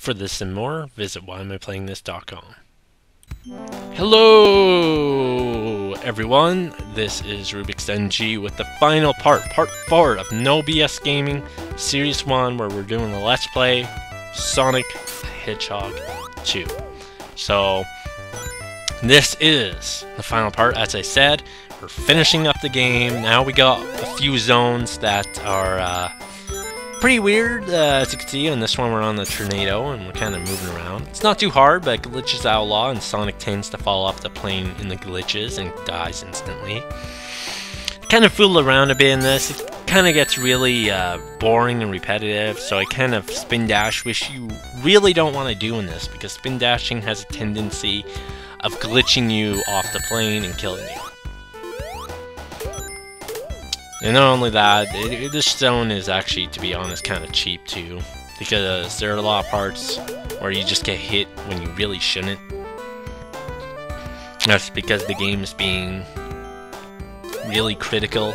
For this and more, visit whyamiplayingthis.com. Hello everyone, this is Rubik's NG with the final part 4 of No BS Gaming Series 1, where we're doing the Let's Play Sonic the Hedgehog 2. So, this is the final part. As I said, we're finishing up the game. Now we got a few zones that are pretty weird. As you can see, in this one we're on the tornado and we're kind of moving around. It's not too hard, but glitches outlaw, and Sonic tends to fall off the plane in the glitches and dies instantly. Kind of fool around a bit in this. It kind of gets really boring and repetitive, so I kind of spin dash, which you really don't want to do in this, because spin dashing has a tendency of glitching you off the plane and killing you. And not only that, this zone is actually, to be honest, kind of cheap too, because there are a lot of parts where you just get hit when you really shouldn't. That's because the game is being really critical.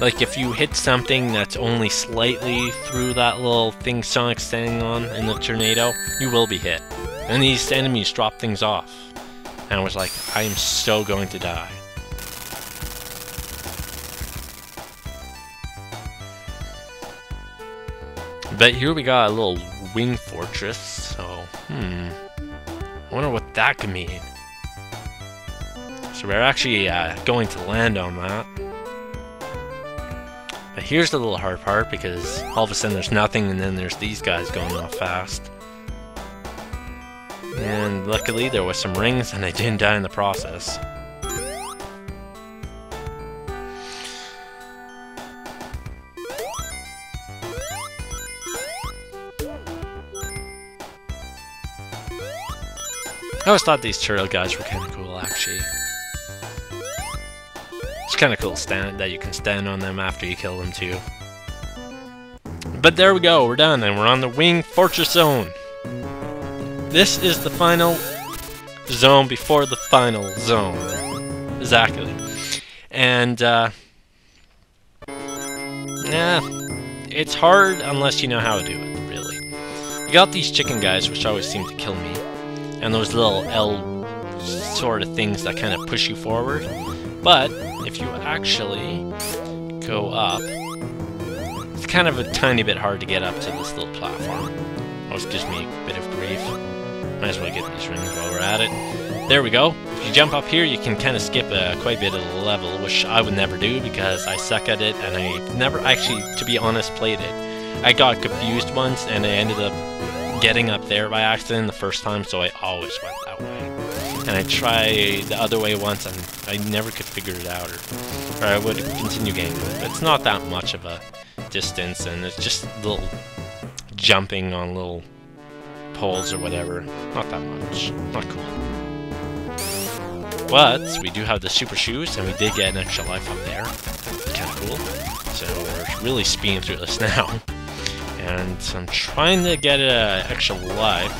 Like, if you hit something that's only slightly through that little thing Sonic's standing on in the tornado, you will be hit. And these enemies drop things off. And I was like, I am so going to die. But here we got a little wing fortress, so, I wonder what that could mean. So we're actually going to land on that. But here's the little hard part, because all of a sudden there's nothing, and then there's these guys going off fast. And luckily there was some rings, and I didn't die in the process. I always thought these turtle guys were kind of cool, actually. It's kind of cool that you can stand on them after you kill them, too. But there we go, we're done, and we're on the Wing Fortress Zone. This is the final zone before the final zone. Exactly. And, yeah, it's hard unless you know how to do it, really. You got these chicken guys, which always seem to kill me. And those little L sort of things that kind of push you forward. But if you actually go up, it's kind of a tiny bit hard to get up to this little platform. Always gives me a bit of grief. Might as well get these rings while we're at it. There we go. If you jump up here, you can kind of skip quite a bit of the level, which I would never do because I suck at it, and I never actually, to be honest, played it. I got confused once, and I ended up getting up there by accident the first time, so I always went that way. And I tried the other way once, and I never could figure it out, or I would continue getting it. But it's not that much of a distance, and it's just little jumping on little poles or whatever. Not that much. Not cool. But we do have the super shoes, and we did get an extra life up there. Kind of cool. So we're really speeding through this now. And I'm trying to get an extra life.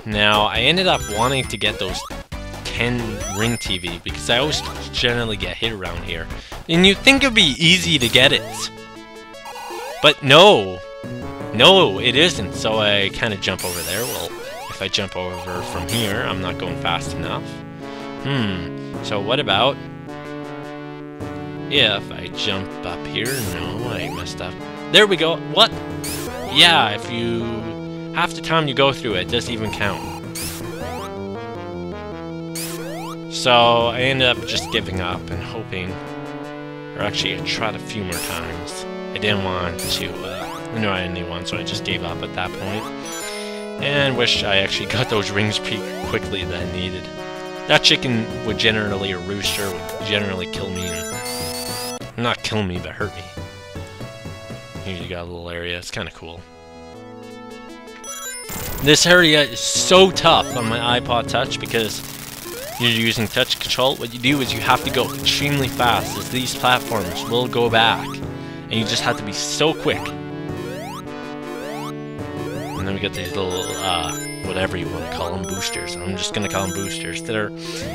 Now, I ended up wanting to get those 10 ring TV because I always generally get hit around here. And you'd think it'd be easy to get it. But no! No, it isn't. So I kind of jump over there. Well, if I jump over from here, I'm not going fast enough. So what about if I jump up here? No, I messed up. There we go. What? Yeah, if you... half the time you go through it, it doesn't even count. So I ended up just giving up and hoping... or actually, I tried a few more times. I didn't want to annoy anyone, so I just gave up at that point. And wish I actually got those rings pretty quickly that I needed. That chicken would generally, or rooster, would generally kill me and... not kill me, but hurt me. Here you got a little area, it's kind of cool. This area is so tough on my iPod Touch because you're using touch control. What you do is you have to go extremely fast, as these platforms will go back. And you just have to be so quick. And then we got these little, whatever you want to call them, boosters. I'm just going to call them boosters. That are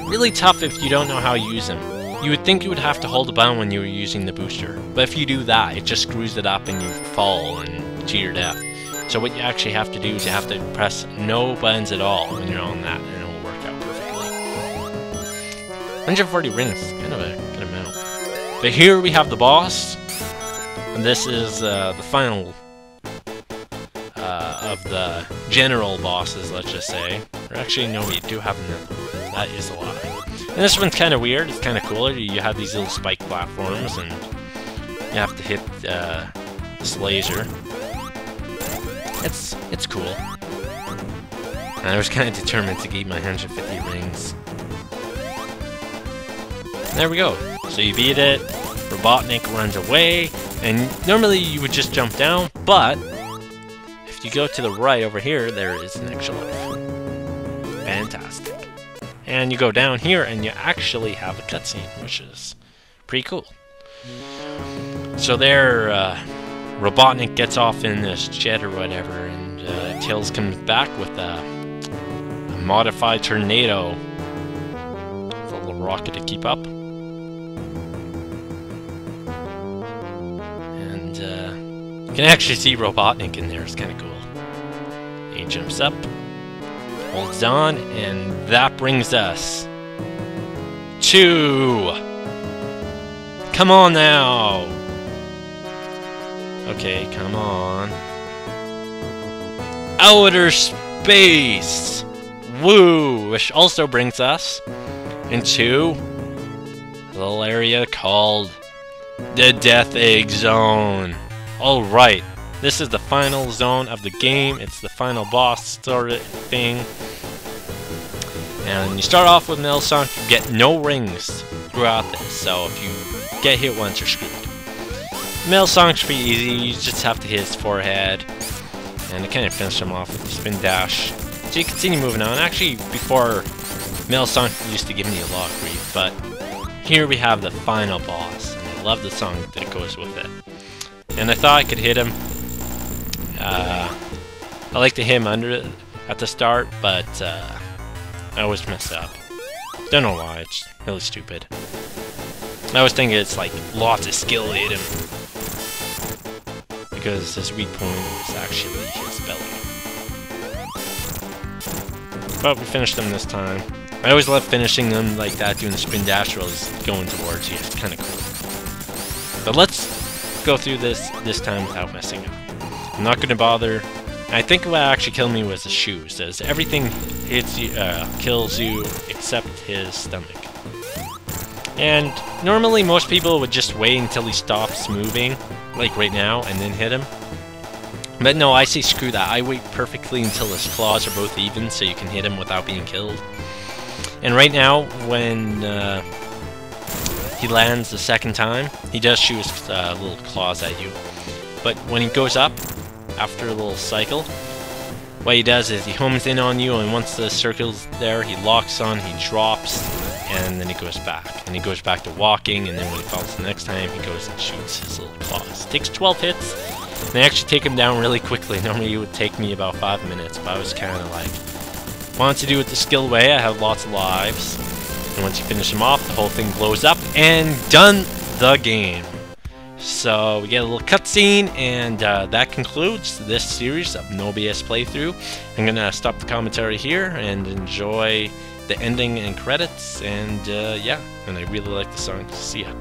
really tough if you don't know how to use them. You would think you would have to hold the button when you were using the booster, but if you do that, it just screws it up and you fall and to your death. So what you actually have to do is you have to press no buttons at all when you're on that, and it'll work out perfectly. 140 rings, kind of a good amount. But here we have the boss, and this is the final of the general bosses, let's just say. Or actually, no, we do have another one. That is a lie. And this one's kind of weird. It's kind of cool. You have these little spike platforms, and you have to hit this laser. It's cool. And I was kind of determined to get my 150 rings. And there we go. So you beat it. Robotnik runs away, and normally you would just jump down, but if you go to the right over here, there is an extra life. Fantastic. And you go down here, and you actually have a cutscene, which is pretty cool. So there, Robotnik gets off in this jet or whatever, and Tails comes back with a modified tornado. With a little rocket to keep up. And you can actually see Robotnik in there, it's kind of cool. He jumps up, holds on, and that brings us to... Come on now! Okay, come on. Outer space! Woo! Which also brings us into a little area called the Death Egg Zone. Alright, this is the final zone of the game. It's the final boss sort of thing. And you start off with Metal-Sonic, you get no rings throughout this, so if you get hit once, you're screwed. Metal-Sonic's pretty easy, you just have to hit his forehead, and it kind of finishes him off with the spin dash. So you continue moving on. Actually, before, Metal-Sonic used to give me a lot of grief, but here we have the final boss, and I love the song that goes with it. And I thought I could hit him. I like to hit him under it at the start, but I always mess up. Don't know why, it's really stupid. I was thinking it's like lots of skill to hit him, because his weak point is actually his belly. But we finished them this time. I always love finishing them like that, doing the spin dash while he's going towards you. It's kind of cool. But let's go through this time without messing up. I'm not going to bother. I think what actually killed me was the shoes. As everything hits you, kills you except his stomach. And normally most people would just wait until he stops moving, like right now, and then hit him. But no, I say screw that. I wait perfectly until his claws are both even so you can hit him without being killed. And right now, when he lands the second time, he does shoot his little claws at you. But when he goes up, after a little cycle, what he does is he homes in on you, and once the circle's there, he locks on, he drops, and then he goes back. And he goes back to walking, and then when he falls the next time, he goes and shoots his little claws. It takes 12 hits, and they actually take him down really quickly. Normally it would take me about 5 minutes, but I was kind of like, wanted to do it the skill way. I have lots of lives. And once you finish him off, the whole thing blows up, and done the game. So we get a little cutscene, and that concludes this series of No BS playthrough. I'm gonna stop the commentary here and enjoy the ending and credits, and yeah, and I really like the song. See ya.